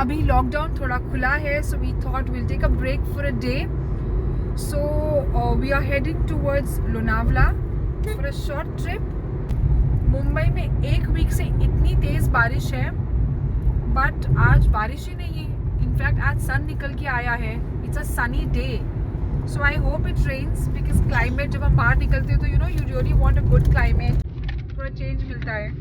अभी लॉकडाउन थोड़ा खुला है, so we thought will take a break for a day. So we are heading towards Lonavala for a short trip. Mumbai में एक week से इतनी तेज़ बारिश है, बट आज बारिश ही नहीं है. इनफैक्ट आज सन निकल के आया है. It's a sunny day. So I hope it rains, because climate जब हम बाहर निकलते हैं तो you really want a good climate, थोड़ा चेंज मिलता है.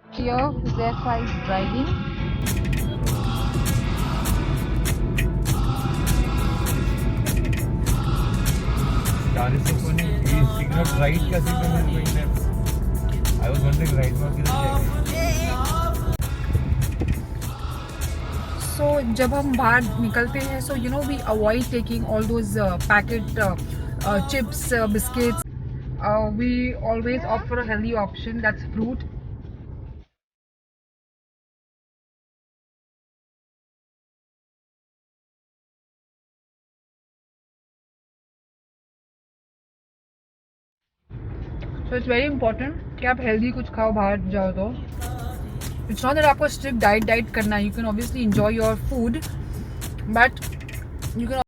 Here, Huzaifa is driving. गाड़ी से कोने ये सिग्नल राइट का सिग्नल है भाई. आई वाज वंडरिंग राइट में किधर जाएगा. So जब हम बाहर निकलते हैं, so we avoid taking all those packet chips, biscuits. We always opt for a healthy option, that's fruit. So it's very important कि आप healthy कुछ खाओ बाहर जाओ तो. It's not that आपको strict diet करना है. You can obviously enjoy your food, but you can.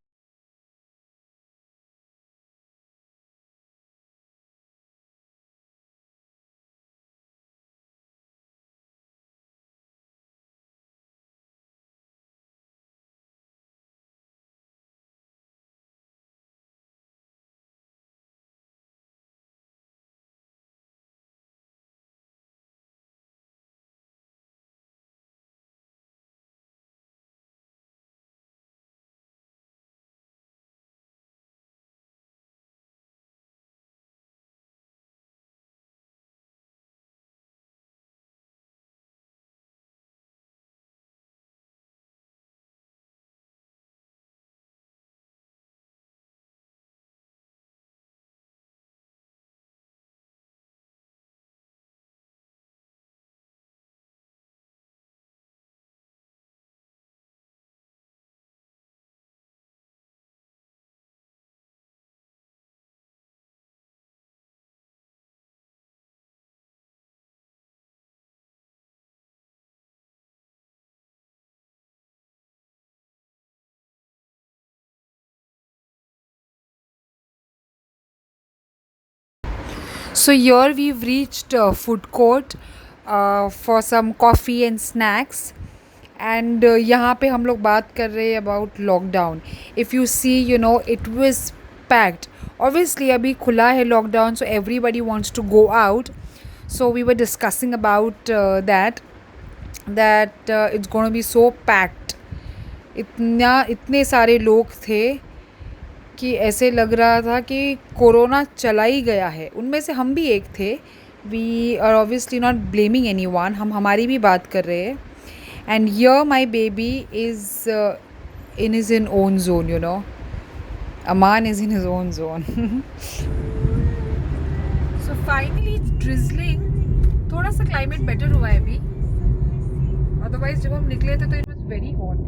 So here we've reached food court for some coffee and snacks. And यहाँ पे हम लोग बात कर रहे हैं about lockdown. If you see, it was packed. Obviously अभी खुला है lockdown, so everybody wants to go out. So we were discussing about that it's going to be so packed. इतने सारे लोग थे कि ऐसे लग रहा था कि कोरोना चला ही गया है. उनमें से हम भी एक थे. We are obviously not blaming anyone. हम हमारी भी बात कर रहे हैं. And here my baby is in own zone. Aman is in his own zone. So finally drizzling. थोड़ा सा क्लाइमेट बेटर हुआ है अभी. अदरवाइज जब हम निकले थे तो it was very hot.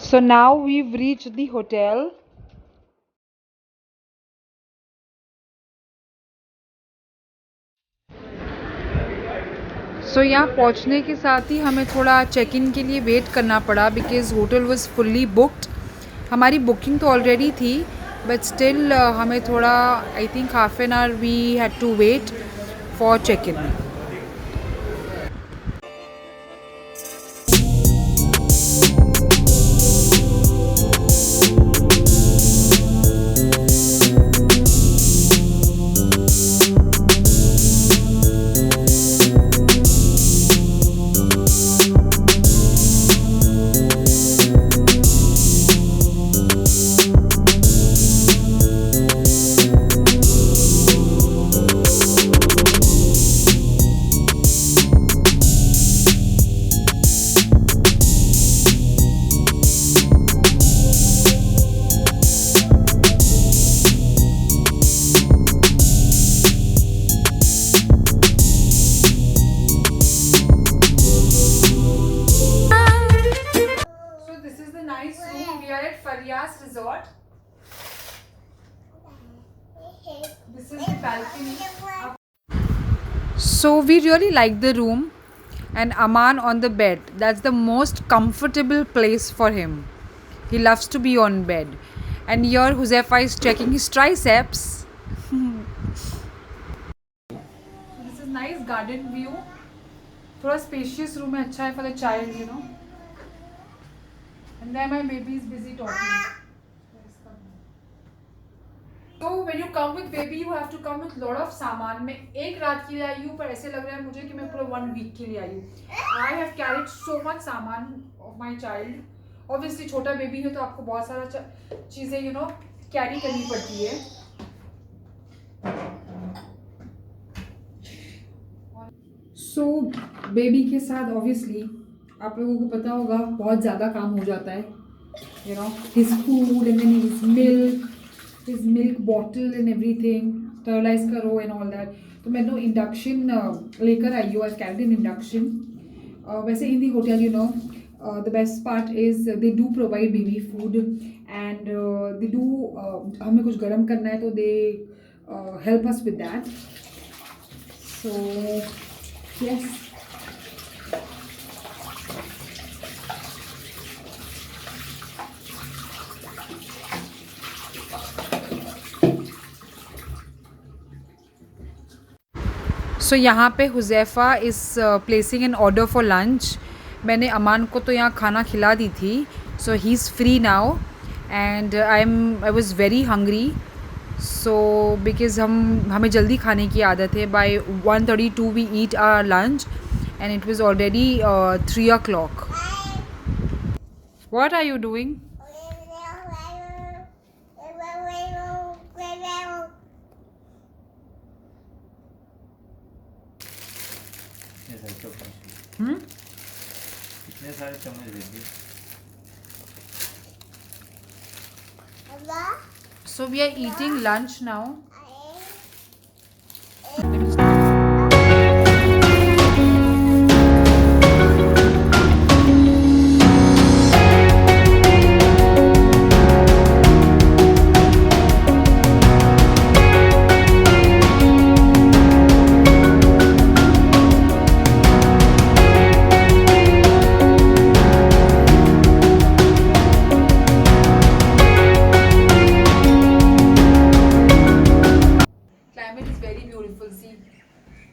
So now we've reached the hotel. So यहाँ पहुँचने के साथ ही हमें थोड़ा चेक इन के लिए वेट करना पड़ा because hotel was fully booked. हमारी बुकिंग तो ऑलरेडी थी, बट स्टिल हमें थोड़ा I think half an hour we had to wait for check in. So we really like the room, and Aman on the bed. That's the most comfortable place for him. He loves to be on bed. And here Huzaifa is checking his triceps. This is nice garden view. थोड़ा spacious room है, अच्छा है for the child, you know. And then my baby is busy talking. So when you come with baby, you have to come with lot of सामान. मैं एक रात के लिए आई हूँ, पर ऐसे लग रहा है मुझे कि मैं पूरा 1 week के लिए आई हूँ. I have carried so much सामान of my child. Obviously छोटा बेबी है तो आपको बहुत सारा चीज़ें you know कैरी करनी पड़ती है. So बेबी के साथ obviously आप लोगों को पता होगा बहुत ज़्यादा काम हो जाता है. You know his food and then his milk bottle and everything, sterilize करो and all that. तो मैंने इंडक्शन लेकर आई हूँ. I've carried an induction. वैसे in the hotel you know the best part is they do provide baby food and they do हमें कुछ गर्म करना है तो they help us with that. So yes. So यहाँ पे Huzaifa is placing an order for lunch. मैंने अमान को तो यहाँ खाना खिला दी थी. So he is free now and I was very hungry. So because हमें जल्दी खाने की आदत है. By 1:32 we eat our lunch and it was already 3 o'clock. What are you doing? कितने सारे चम्मच देंगे? So we are eating lunch now.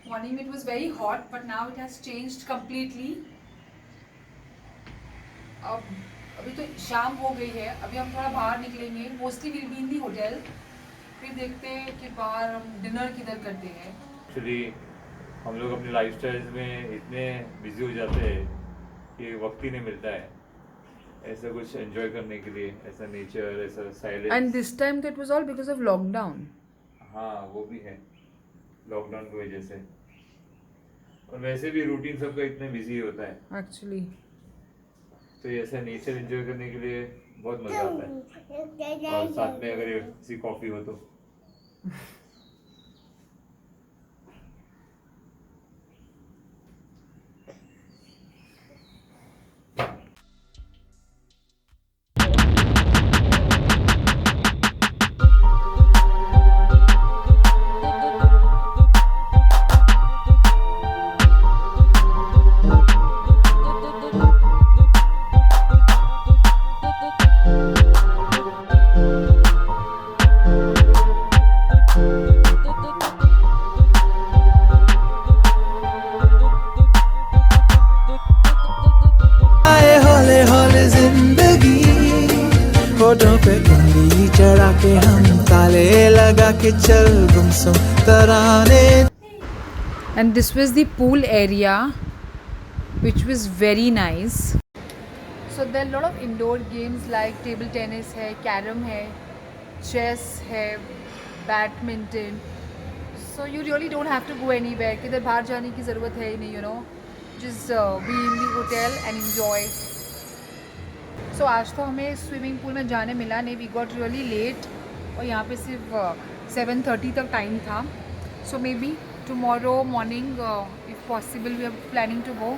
Morning it was very hot, but now it has changed completely. अब अभी तो शाम हो गई है. अभी हम थोड़ा बाहर निकलेंगे. Mostly will be in the hotel. फिर देखते हैं कि बाहर हम डिनर किधर करते हैं. एक्चुअली हम लोग अपनी लाइफस्टाइल में इतने बिजी हो जाते हैं कि वक्त ही नहीं मिलता है ऐसा कुछ एंजॉय करने के लिए, ऐसा नेचर, ऐसा silence. And this time that was all because of lockdown. हाँ वो भी है, लॉकडाउन की वजह से. और वैसे भी रूटीन सबका इतना बिजी होता है एक्चुअली. तो ये ऐसा नेचर एंजॉय करने के लिए बहुत मजा आता है. और साथ में अगर ऐसी कॉफी हो तो होठों पे उंगली चढ़ा के हम ताले लगा के चल गुमसुम तराने. And this was the pool area, which was very nice. So there are a lot of indoor games like table tennis है, carom है, chess है, badminton. So you really don't have to go anywhere. किधर बाहर जाने की ज़रूरत है ही नहीं, you know. Just be in the hotel and enjoy. So आज तो हमें स्विमिंग पूल में जाने मिला नहीं. वी गॉट रियली लेट और यहाँ पे सिर्फ 7:30 तक टाइम था. So maybe tomorrow morning if possible we are planning to go.